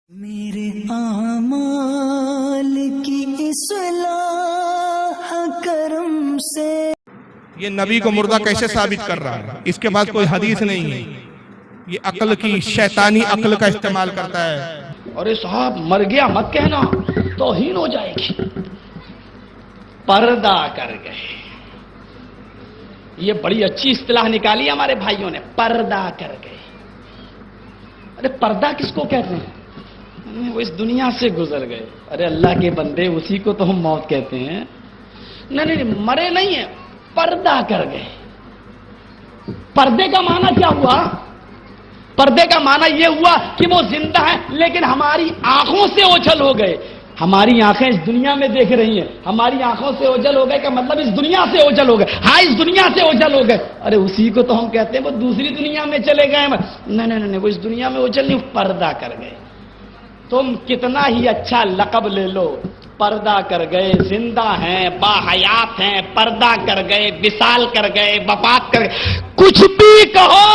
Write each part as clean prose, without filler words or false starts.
मेरे आमाल की इस्लाह करम से। ये नबी को मुर्दा कैसे साबित कर रहा है? इसके पास कोई हदीस नहीं है। ये अक्ल की शैतानी अक्ल का इस्तेमाल करता है। अरे साहब मर गया मत कहना, तौहीन हो जाएगी। पर्दा कर गए, ये बड़ी अच्छी इस्तिलाह निकाली हमारे भाइयों ने, पर्दा कर गए। अरे पर्दा किसको कहते हैं? वो इस दुनिया से गुजर गए। अरे अल्लाह के बंदे, उसी को तो हम मौत कहते हैं। नहीं नहीं, मरे नहीं है, पर्दा कर गए। पर्दे का माना क्या हुआ? पर्दे का माना यह हुआ कि वो जिंदा है लेकिन हमारी आंखों से ओझल हो गए। हमारी आंखें इस दुनिया में देख रही हैं, हमारी आंखों से ओझल हो गए का मतलब इस दुनिया से ओझल हो गए। हाँ, इस दुनिया से ओझल हो गए। अरे उसी को तो हम कहते हैं वो दूसरी दुनिया में चले गए। नहीं नहीं नहीं, वो इस दुनिया में ओझल नहीं, पर्दा कर गए। तुम कितना ही अच्छा लक़ब ले लो, पर्दा कर गए। जिंदा हैं, बाहयात हैं, पर्दा कर गए, विसाल कर गए, वफात कर गए, कुछ भी कहो,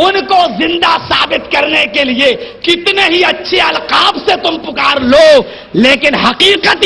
उनको जिंदा साबित करने के लिए कितने ही अच्छे अलकाब से तुम पुकार लो, लेकिन हकीकत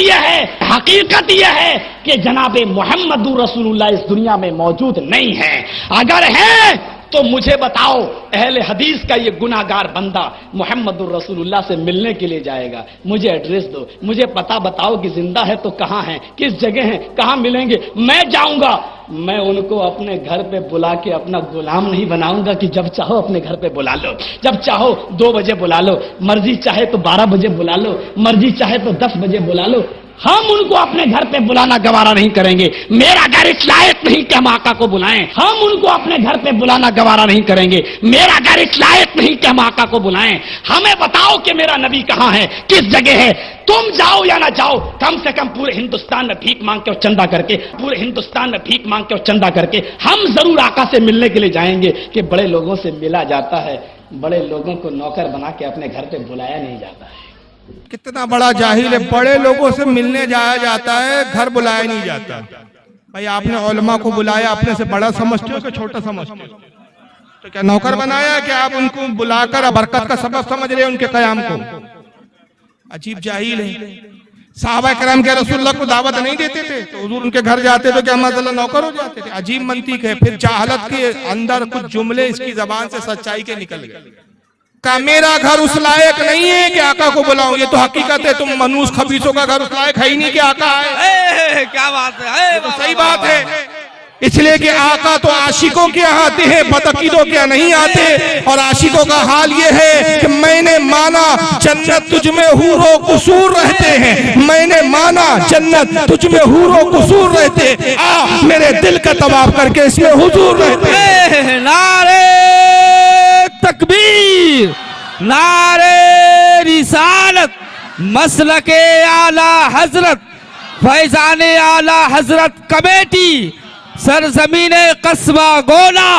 यह है कि जनाबे मोहम्मदुर रसूलुल्लाह इस दुनिया में मौजूद नहीं है। अगर है तो मुझे बताओ, अहले हदीस का ये गुनाहगार बंदा मोहम्मदुर रसूलुल्लाह से मिलने के लिए जाएगा, मुझे एड्रेस दो, मुझे पता बताओ कि जिंदा है तो कहां है, किस जगह है, कहां मिलेंगे, मैं जाऊंगा। मैं उनको अपने घर पे बुला के अपना गुलाम नहीं बनाऊंगा कि जब चाहो अपने घर पे बुला लो, जब चाहो 2 बजे बुला लो, मर्जी चाहे तो 12 बजे बुला लो, मर्जी चाहे तो 10 बजे बुला लो। हम उनको अपने घर पे बुलाना गवारा नहीं करेंगे। मेरा घर इस लायक नहीं कि हम आका को बुलाएं। हम उनको अपने घर पे बुलाना गवारा नहीं करेंगे। मेरा घर इस लायक नहीं कि हम आका को बुलाएं। हमें बताओ कि मेरा नबी कहां है, किस जगह है। तुम जाओ या ना जाओ, कम से कम पूरे हिंदुस्तान में भीख मांग के और चंदा करके, पूरे हिंदुस्तान में भीख मांग के और चंदा करके हम जरूर आका से मिलने के लिए जाएंगे। कि बड़े लोगों से मिला जाता है, बड़े लोगों को नौकर बना के अपने घर पे बुलाया नहीं जाता है। कितना बड़ा जाहिल है। बड़े लोगों से मिलने जाया जाता है, घर बुलाया नहीं जाता। भाई आपने उलमा को बुलाया, अपने से बड़ा समझते हो कि छोटा समझते हो? तो क्या नौकर बनाया कि आप उनको बुलाकर बरकत का सबब समझ रहे हैं उनके कयाम को? अजीब जाहिल है। साहबा करम के रसूलुल्लाह को दावत नहीं देते थे तो हुजूर उनके घर जाते तो क्या माशाअल्लाह नौकर हो जाते थे? अजीब मंतीक है। फिर जाहलत के अंदर कुछ जुमले इसकी जबान से सच्चाई के निकल गए। का मेरा घर उस लायक नहीं है कि आका को बुलाऊं। ये तो हकीकत है। तुम मनूस खबीसों का घर उस लायक है ही नहीं कि आका है। क्या बात है, तो सही बात है। इसलिए कि आका तो आशिकों के यहाँ आते हैं, बदअकीदों के यहाँ नहीं आते। और आशिकों का हाल ये है कि मैंने माना जन्नत तुझ में हूरो कुसूर रहते हैं, मैंने माना जन्नत तुझ में हूरो कुसूर रहते, आ मेरे दिल का तवाफ करके इसमें हुजूर रहते हैं। नारे तकबीर, नारे रिसालत, मसलके आला हजरत, फैजाने आला हजरत कमेटी, सरजमीने कस्बा गोला,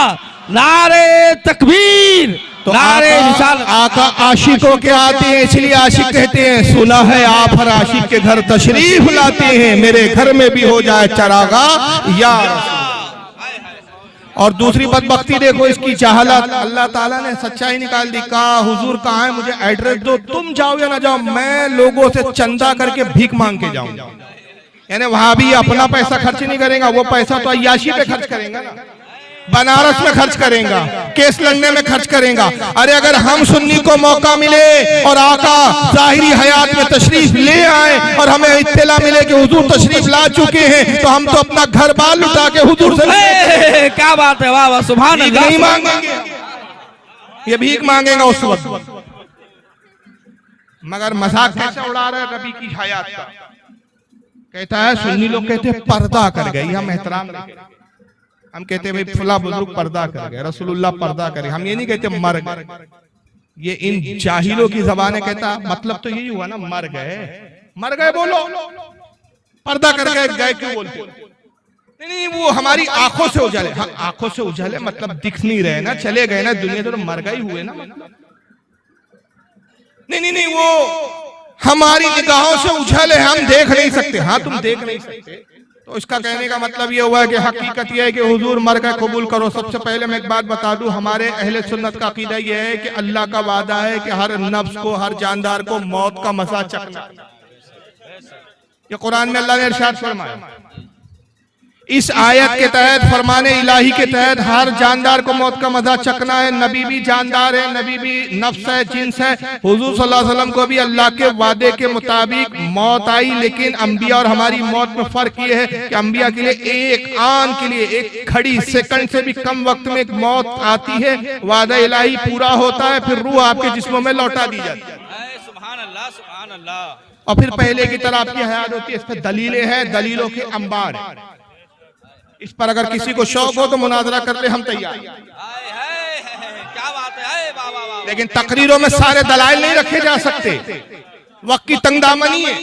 नारे तकबीर, तो नारे रिसालत। आका आशिकों के आते हैं, इसलिए आशिक कहते हैं सुना है आप हर आशिक के घर तशरीफ लाते हैं, मेरे घर में भी हो जाए चरागा या। और दूसरी बदबख्ती देखो इसकी जहालत। अल्लाह ताला ने सच्चाई निकाल दी। कहा हुजूर कहाँ है, मुझे एड्रेस दो, तुम जाओ या ना जाओ, मैं लोगों से चंदा करके भीख मांग के जाऊंगा। यानी वहां भी अपना पैसा खर्च नहीं करेगा, वो पैसा तो अय्याशी पे खर्च करेगा ना, बनारस में खर्च करेगा, केस लड़ने में खर्च करेगा। अरे अगर हम सुन्नी को मौका मिले और आका जाहिरी हयात में तशरीफ ले आए और हमें इत्तला मिले कि हुजूर तशरीफ ला चुके हैं, तो हम तो अपना घर बार लुटा के हुजूर से क्या बात है, वाह वाह, सुभान अल्लाह। नहीं मांगेंगे, ये भीख मांगेगा उस वक्त। मगर मजाक कैसे उड़ा रहे रबी की हयात का। कहता है सुन्नी लोग कहते हैं पर्दा कर गए, हम एहतराम नहीं, हम कहते हैं भाई फला बुजुर्ग पर्दा कर गए, रसूलुल्लाह पर्दा करे। हम ये नहीं कहते मर गए। ये इन जाहिलों की जबान कहता मतलब तो यही हुआ ना, मर गए बोलो, पर्दा कर गए क्यों बोलते? नहीं, वो हमारी आंखों से उजाले। हाँ, आंखों से उजाले मतलब दिख नहीं रहे ना, चले गए ना दुनिया से, तो मर गए हुए ना। नहीं, वो हमारी निगाहों से उछाले, हम देख नहीं सकते। हाँ, तुम देख नहीं सकते तो इसका कहने का मतलब ये हुआ है कि हकीकत ये है कि हुजूर मर गए, कबूल करो। सबसे पहले मैं एक बात बता दूं, हमारे अहले सुन्नत का अकीदा ये है कि अल्लाह का वादा है कि हर नफ्स को, हर जानदार को मौत का मजा चखना। ये कुरान में अल्लाह ने इरशाद फरमाया। इस आयत के तहत, फरमाने इलाही के तहत, हर जानदार को मौत का मजा चखना है। नबी भी जानदार है, नबी भी नफ्स है, जिन्स है। हुजूर सल्लल्लाहु अलैहि वसल्लम को भी अल्लाह के वादे के मुताबिक मौत आई, लेकिन अंबिया और हमारी मौत में फर्क ये है कि अंबिया के लिए एक आन के लिए, एक खड़ी सेकंड से भी कम वक्त में एक मौत आती है, वादा इलाही पूरा होता है, फिर रूह आपके जिस्मों में लौटा दी जाती है। सुभान अल्लाह, सुभान अल्लाह। और फिर पहले की तरह आपकी हयात होती है। इस पर दलीलें हैं, दलीलों के अंबार हैं। इस पर अगर किसी को शौक हो तो मुनाजरा कर ले, हम तैयार। क्या बात है, वाह वाह वाह। लेकिन तकरीरों में सारे दलाइल नहीं रखे जा सकते, वक्त की तंगदामनी है।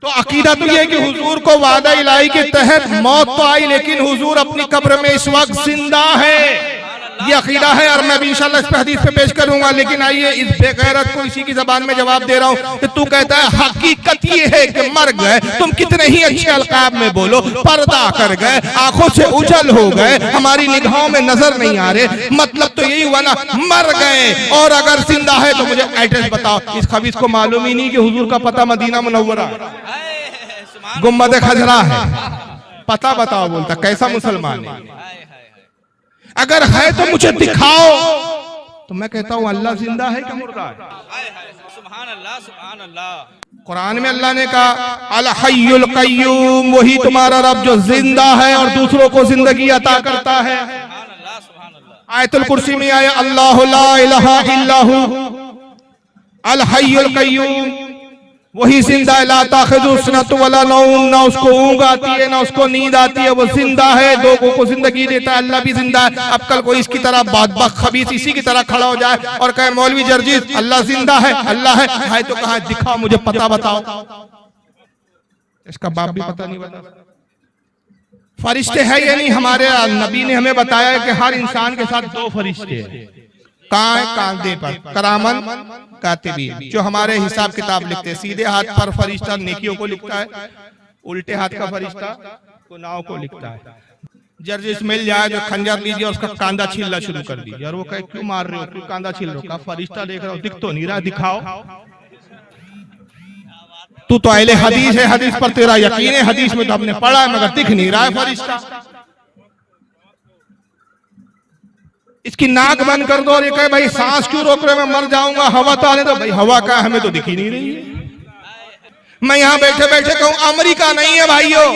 तो अकीदा तो यह है कि हुजूर को वादा इलाही के तहत मौत तो आई, लेकिन हुजूर अपनी कब्र में इस वक्त जिंदा है। ये अकीदा है और मैं भी इंशाल्लाह इस पे हदीस पे पेश करूंगा। लेकिन आइए, इस बेगैरत को इसी की जबान में जवाब दे रहा हूं कि तू कहता है हकीकत ये है कि मर गए। तुम कितने ही अच्छे अलकाब में बोलो, पर्दा कर गए, आंखों से उजल हो गए, हमारी निगाहों में नजर नहीं आ रहे। मतलब तो यही हुआ ना, मर गए। और अगर जिंदा है तो मुझे एड्रेस बताओ। इस खबीस को मालूम ही नहीं कि हुजूर का पता मदीना मुनव्वरा, गुम्बद खजरा है। पता बताओ बोलता, कैसा मुसलमान है? अगर है तो मुझे दिखाओ। तो मैं कहता हूं अल्लाह जिंदा है क्या मुर्दा है? सुभान अल्लाह, सुभान अल्लाह। कुरान में अल्लाह ने कहा अल हय्युल कय्यूम, वही तुम्हारा रब जो जिंदा है और दूसरों को जिंदगी अता करता है। आयतुल कुर्सी में आया अल्लाहु ला इलाहा इल्लाहु अल हय्युल कय्यूम, वही जिंदा है। ला ताखिज़ु सिनतु वला नौम, ना उसको ऊँघ आती है ना उसको नींद आती है, वो जिंदा है, लोगों को जिंदगी देता है। अल्लाह भी जिंदा है। अब कल कोई इसकी तरह बदबख्त खबीस इसी की तरह खड़ा हो जाए और कहे मौलवी जर्जीस अल्लाह जिंदा है, अल्लाह है तो कहा दिखाओ, मुझे पता बताओ। इसका बाप भी पता नहीं बता। फरिश्ते है या नहीं? हमारे नबी ने हमें बताया कि हर इंसान के साथ दो फरिश्ते हैं। कहाँ है? कांधे पर, करामन कातिबीन, जो हमारे हिसाब किताब लिखते हैं। सीधे हाथ पर फरिश्ता नेकियों को लिखता है, उल्टे हाथ का फरिश्ता गुनाहों को लिखता है। जर्जिस मिल जाए जो खंजर लीजिए और उसका कांधा छीलना शुरू कर दीजिए। और वो कहे क्यों मार रहे हो, क्यों कांधा छील रहे हो? कहा फरिश्ता देख रहा हो, दिख तो नहीं रहा, दिखाओ। तू तो अहले हदीस है, हदीस पर तेरा यकीन है, हदीस में तो हमने पढ़ा है, मगर दिख नहीं रहा है फरिश्ता। इसकी नाक बंद कर दो और ये कहे भाई सांस क्यों रोक रहे, मैं मर जाऊंगा, हवा तो आने दो। भाई हवा का हमें तो दिख ही नहीं रही है। मैं यहाँ बैठे बैठे कहूँ अमेरिका नहीं है भाइयों,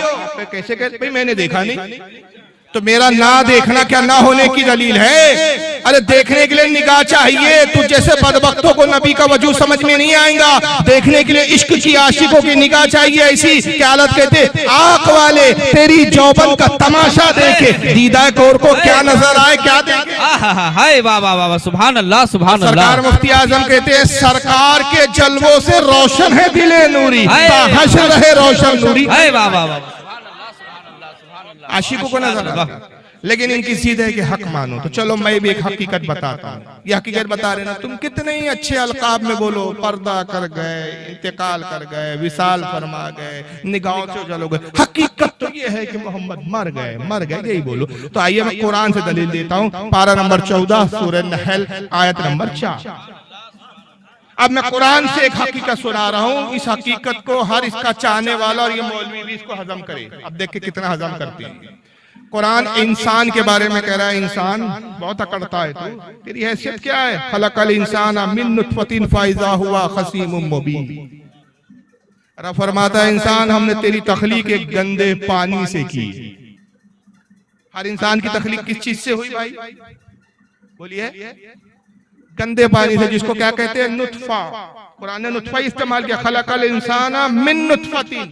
कैसे कहते? भाई मैंने देखा नहीं। तो मेरा ना देखना क्या ना होने की दलील है? अरे देखने के लिए निगाह चाहिए। तू जैसे बदबख्तों को नबी का वजूद समझ में नहीं आएगा, देखने के लिए इश्क की आशिकों की निगाह चाहिए। ऐसी क्या हालत कहते, आंख वाले तेरी जौबन का तमाशा देखे दीदा कौर को क्या नजर आए, क्या देखे? हाय वाह वाह वाह, सुभान अल्लाह, सुभान अल्लाह। सरकार मुफ्ती आजम कहते हैं सरकार के जलवों से रोशन है दिले नूरी, हश्र रहे रोशन नूरी। हाय वाह वाह वाह, आशिकों को नजर आता है, लेकिन इनकी जिद है कि हक मानो। तो चलो मैं भी एक हकीकत बताता हूँ। ये हकीकत बता रहे ना, तुम कितने ही अच्छे अलकाब में बोलो, पर्दा कर गए, इंतकाल कर गए, विसाल फरमा गए, निगाहों से उजल हो गए। हकीकत तो ये है कि मोहम्मद मर गए, मर गए, यही बोलो। तो आइए मैं कुरान से दलील देता हूँ। पारा नंबर 14 सूरह नहल आयत नंबर 4। अब मैं कुरान से एक हकीकत सुना रहा हूँ। इस हकीकत को हर इसका चाहने वाला और ये मौलवी भी इसको हजम करे। अब देख के कितना हजम करते हैं। कुरान इंसान के बारे में कह रहा है, इंसान बहुत अकड़ता है। तो तेरी हैसियत क्या है? खलकल इंसान मिन नुत्फतिन फाइज़ा हुआ खसीमुम मुबीन। अरे फरमाता है इंसान हमने तेरी तखलीक एक गंदे पानी से की। हर इंसान की तखलीक किस चीज से हुई भाई? बोलिए। गंदे पानी से, जिसको क्या कहते हैं? नुत्फा। कुरान ने नुत्फा इस्तेमाल किया। खलकल इंसान मिन नुत्फतिन,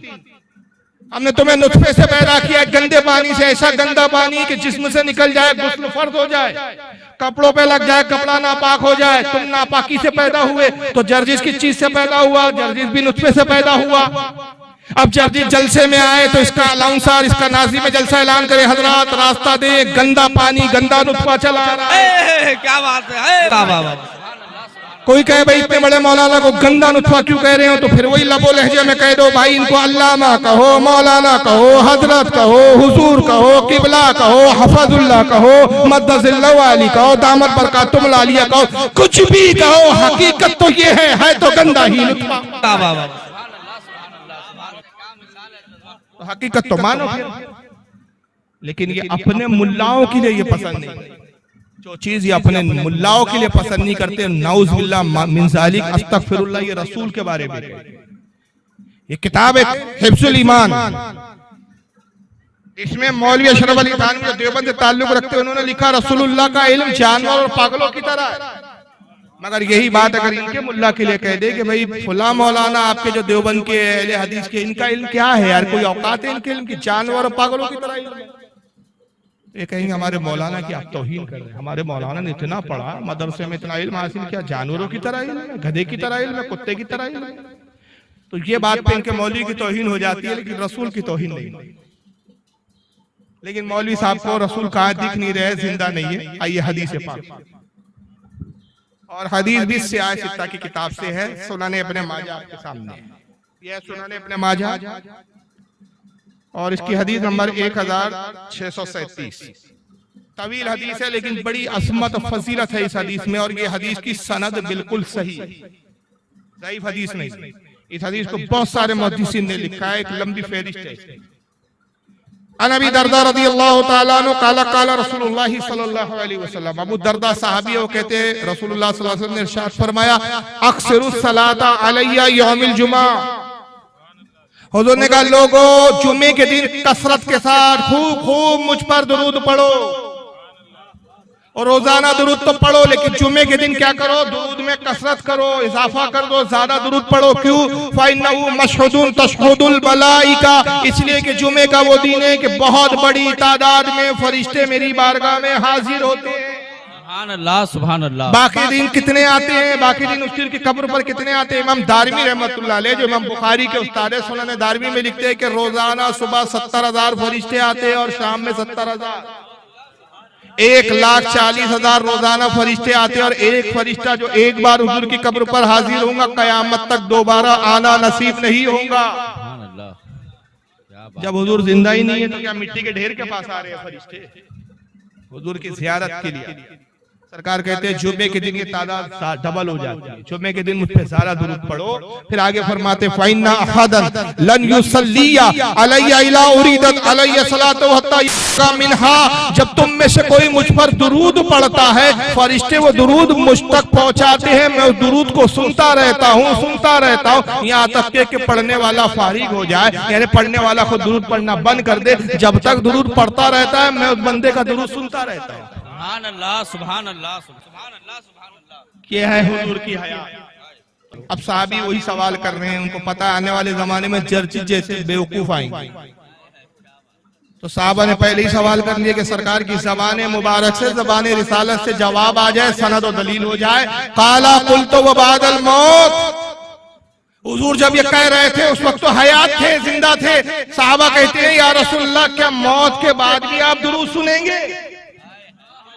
हमने तुम्हें नुत्फे से पैदा किया, गंदे पानी से। ऐसा गंदा पानी कि जिस्म से निकल जाए, गुस्ल फर्ज हो जाए, कपड़ों पे लग जाए, कपड़ा नापाक हो जाए। तुम नापाकी से पैदा हुए तो जर्जिस किस चीज से पैदा हुआ? जर्जिस भी नुत्फे से पैदा हुआ। अब जर्जिस जलसे में आए तो इसका अलाउंसर, इसका नाज़िम जलसा ऐलान करे, हजरात रास्ता दे, गंदा पानी, गंदा नुत्फा चला रहा है। क्या बात है। कोई कहे भाई इतने बड़े मौलाना को गंदा नुत्फा क्यों कह रहे हो, तो फिर वही लबो लहजे में कह दो भाई इनको अल्लामा कहो, मौलाना कहो, हजरत कहो, हुजूर कहो, किबला कहो, हफजुल्लाह कहो, मद्दजिल्लाह वाली कहो, दामत बरकातुहुल आलिया कहो, कुछ भी कहो, हकीकत तो ये है तो गंदा ही नुत्फा। तो हकीकत तो मानो फिर, लेकिन ये अपने मुल्लाओं के लिए ये पसंद नहीं, जो चीज ये अपने मुल्लाओं के लिए पसंद नहीं करते, नाउज़ बिल्लाह मिन ज़ालिक, अस्तगफिरुल्लाह, ये रसूल के बारे में। ये किताब है हिफ्ज़ुल ईमान, इसमें मौलवी अशरफ अली थानवी जो देवबंद से ताल्लुक रखते हैं उन्होंने लिखा रसूलुल्लाह का इल्म जानवर और पागलों की तरह है। मगर यही बात अगर इनके मुल्ला के लिए कह दे कि भाई फुला मौलाना आपके जो देवबंद के अहले हदीस के, इनका इल्म क्या है यार, कोई औकात है इनके इल्म की, जानवर और पागलों की तरह इल्म है। ये कहेंगे हमारे मौलाना की आप तौहीन कर रहे हैं, हमारे मौलाना ने इतना पढ़ा, मदरसे में इतना इल्म हासिल किया, जानवरों की तरह इल्म है, गधे की तरह इल्म है, कुत्ते की तरह इल्म है। तो ये बात पे इनके मौलवी की तौहीन हो जाती है, लेकिन रसूल की तौहीन नहीं। लेकिन मौलवी साहब को रसूल कहाँ दिख नहीं रहे, जिंदा नहीं है। आइए हदीस पाक, और हदीस भी सियाह सित्ता की किताब से है, सुनाने अपने माजा आपके सामने है। यह सुनाने अपने माजा और इसकी हदीस नंबर 1637। तवील हदीस है लेकिन बड़ी असमत और फजीलत है इस हदीस में, और ये हदीस की सनद बिल्कुल सही है, ज़ईफ हदीस नहीं। इस हदीस को बहुत सारे मुहद्दिसीन ने लिखा है, एक लंबी फहरिस्त है। अन अबी दरदा रज़ियल्लाहु तआला अन्हु काला काला रसूलुल्लाह सल्लल्लाहु अलैहि वसल्लम, अबू दरदा सहाबी वो कहते हैं रसूलुल्लाह सल्लल्लाहु अलैहि वसल्लम ने इरशाद फरमाया, अक्सरुस सलाता अलैया यौमिल जुमा, हुजूर ने कहा लोगों जुम्मे के दिन कसरत के साथ खूब खूब मुझ पर दुरूद पढ़ो, और रोजाना दुरूद तो पढ़ो, लेकिन जुम्मे के दिन क्या करो, दुरूद में कसरत करो, इजाफा कर दो, ज्यादा दुरूद पढ़ो। क्यों? फ़इन्नहु मशहुदुन तशहुदुल मलाइका, इसलिए कि जुम्मे का वो दिन है कि बहुत बड़ी तादाद में फरिश्ते मेरी बारगाह में हाजिर होते हैं। सुभान अल्लाह, सुभान अल्लाह। बाकी दिन कितने आते हैं, बाकी दिन उस की कब्र पर कितने आते हैं? इमाम दारमी रहमतुल्लाह अलैह, जो इमाम बुखारी के उस्ताद है, सुनन दारमी में लिखते हैं कि रोजाना सुबह 70,000 फरिश्ते आते हैं और शाम में 70,000, 1,40,000 रोजाना फरिश्ते आते हैं, और एक फरिश्ता जो एक बार हुजूर की कब्र पर हाजिर होगा कयामत तक दोबारा आना नसीब नहीं होगा। जब हुजूर जिंदा ही नहीं है तो क्या मिट्टी के ढेर के पास आ रहे हैं फरिश्ते हुजूर की ज़ियारत के लिए? सरकार कहते हैं जुम्मे के दिन ये तादाद डबल हो जाती है, जुम्मे के दिन मुझ पे ज़्यादा दुरूद पढ़ो। फिर आगे फरमाते फ़इन्ना अहदन लन युसल्लिया अलैया इला उरीदत अलैया सलातु हत्ता युका मिनहा, जब तुम में से कोई मुझ पर दुरूद पढ़ता है, फरिश्ते वो दुरूद मुझ तक पहुंचाते हैं, मैं उस दुरूद को सुनता रहता हूँ, यहाँ तक के पढ़ने वाला फारिग हो जाए, यानी पढ़ने वाला को दुरूद पढ़ना बंद कर दे, जब तक दुरूद पढ़ता रहता है मैं उस बंदे का दुरूद सुनता रहता हूँ। सुभान अल्लाह, सुभान अल्लाह, सुभान अल्लाह, सुभान अल्लाह। ये है हुजूर की हया। अब साहबी वही सवाल कर रहे हैं, उनको पता है आने वाले जमाने में जर्जी जैसे बेवकूफ आएंगे, तो साहबा ने पहले ही सवाल कर लिया कि सरकार की ज़बान मुबारक से, ज़बान रिसालत से जवाब आ जाए, सनद और दलील हो जाए। काला कुल्तो व बादल मौत, हुजूर जब ये कह रहे थे उस वक्त तो हयात थे, जिंदा थे। साहबा कहते हैं या रसूलल्लाह, क्या मौत के बाद भी आप दुरूद सुनेंगे?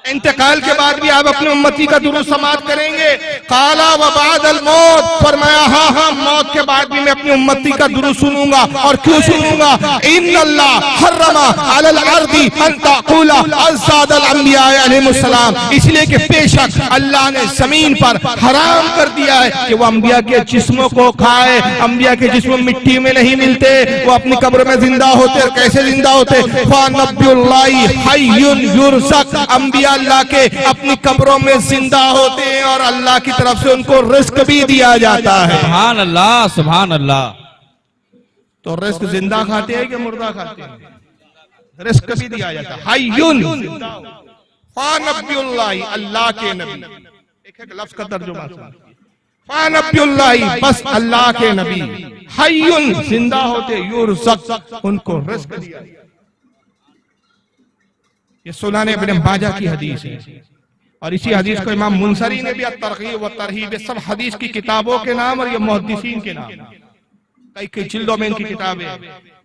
इंतकाल के बाद भी आप अपने उम्मती का दुरूद समाअत करेंगे? काला व बादल मौत, फरमाया हाँ हाँ मौत के बाद भी मैं अपनी उम्मती का दुरूद सुनूंगा। और क्यों सुनूंगा? इन्नल्लाह हर्रमा अलल अर्दी अन तक़ूला अज़्ज़ादल अंबिया अलैहिमुस्सलाम, इसलिए कि बेशक अल्लाह ने जमीन पर हराम कर दिया है कि वो अंबिया के जिस्मों को खाए। अंबिया के जिस्म मिट्टी में नहीं मिलते, वो अपनी कब्र में जिंदा होते। और कैसे जिंदा होते? फ़नबियुल्लाहि हय्युन युरज़क़, अंबिया अल्लाह के अपनी कब्रों में जिंदा होते हैं और अल्लाह की तरफ से उनको रिस्क भी दिया जाता है। सुभान अल्लाह, सुभान अल्लाह। तो रिस्क जिंदा खाते हैं कि मुर्दा खाते हैं? रिस्क भी दिया जाता है। हय्युन फ़नबियुल्लाहि, अल्लाह के नबी, एक लफ्ज का तर्जुमा सुनो, फ़नबियुल्लाहि, बस अल्लाह के नबी, हय्युन जिंदा होते, युरज़क़ उनको रिस्क दिया। ये सुनाने इब्न माजा की हदीस है, और इसी हदीस को इमाम मुंसरी ने भी तरगीब व तरहीब, सब हदीस की किताबों के नाम और ये मुहद्दिसीन के नाम, कई कई जिल्दों में इनकी किताबें,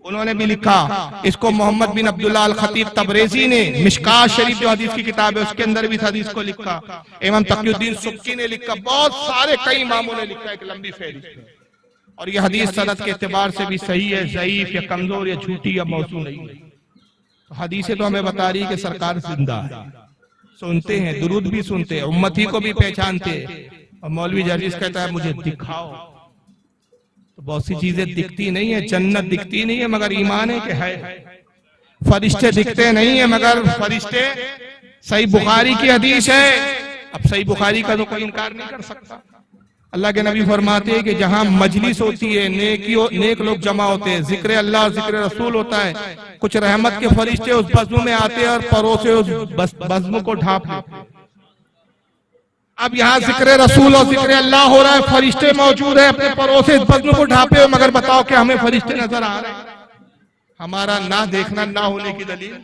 उन्होंने भी लिखा। इसको मोहम्मद बिन अब्दुल्लाह अल खतीब तबरेजी ने मिशकात शरीफ जो हदीस की किताब है उसके अंदर भी इस हदीस को लिखा। इमाम तकीउद्दीन सुब्की ने लिखा, बहुत सारे कई इमामों ने लिखा, एक लंबी फहरिस्त। और ये हदीस सनद के एतबार से भी सही है, ज़ईफ या कमजोर या झूठी या मौजू नहीं है। तो हदीसें तो हमें बता रही है कि सरकार जिंदा है, सुनते हैं, दुरूद भी सुनते हैं, उम्मती को भी पहचानते हैं। और मौलवी जर्जिस कहता है मुझे दिखाओ, तो बहुत सी चीजें दिखती नहीं है, जन्नत दिखती नहीं है मगर ईमान है कि है। फरिश्ते दिखते नहीं है मगर फरिश्ते, सही बुखारी की हदीस है। अब सही बुखारी का तो कोई इनकार नहीं कर सकता। अल्लाह के नबी फरमाते हैं कि जहां मजलिस होती है, नेक लोग जमा होते हैं, जिक्र अल्लाह जिक्र रसूल होता है, कुछ रहमत के फरिश्ते उस बज़्म में आते हैं और परोसे उस बज़्म को ढांप लेते हैं। अब यहाँ जिक्र रसूल और जिक्र अल्लाह हो रहा है, फरिश्ते मौजूद है अपने परोसे इस बज़्म को ढांपे हुए, मगर बताओ कि हमें फरिश्ते नजर आ रहे हैं? हमारा ना देखना ना होने की दलील